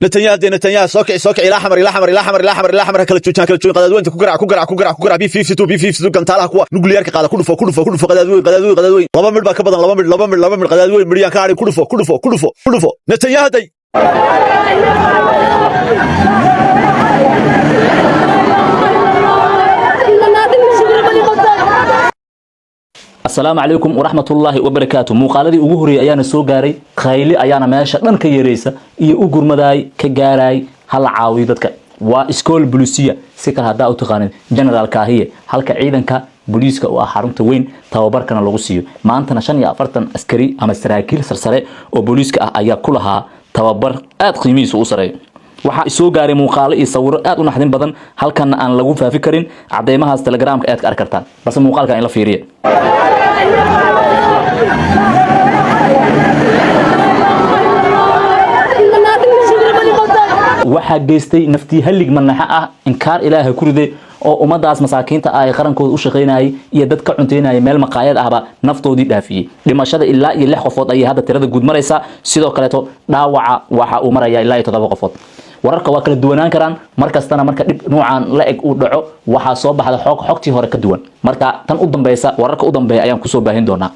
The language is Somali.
نتنيا سوك الى احمر الى احمر الى احمر الى احمر الى احمر كلا جوجان قدادوينta ku garaac B52 gantaalaha kuwa nuclearka qaada ku dhufo qadaadooyin laba mid ba ka badan laba mid qadaadooyin midiyaan ka ari ku dhufo Netanyahu day السلام عليكم ورحمة الله وبركاته مقالدي ugu horeeyay ayaana soo gaaray khayli ayaana meesha dhan ka yareeysa iyo u gurmaday ka gaaray hal caawiyo dadka waa iskool bulisiya si kala hadaa u taqaan general kaahiye halka ciidanka booliiska oo ah xarunta weyn tababarkana lagu siiyo maantana 45 askari ama saraakiil sarsare oo booliiska ah ayaa ku lahaa tababar aad qiimihiisa u sareeyo waxa soo gaaray muuqaalo iyo sawiro aad u naxdin badan halkan aan lagu faafi karin cadeemahaas telegramka aad ka arki kartaan bas muuqaalka in la fiiriyo waxa geystay naftii halig manaxa ah inkaar ilaahay ku riday oo ummadaas masaakiinta ay qarankooda u shaqeynayay iyo dadka cunteynayay meel maqaayad ahba naftoodii dhaafiyay dhimashada ilaa iyo 6 qofood ay hadda tirada guud maraysa sidoo kale to dhaawaca waxa uu maraya ilaa 7 qofood wararka waa kala duwanaan karaan markastana marka dib nuucan la eg uu dhaco waxa soo baxda xogtii hore ka duwan marka tan u dambaysa wararka u dambeeya ayaan ku soo baahin doonaa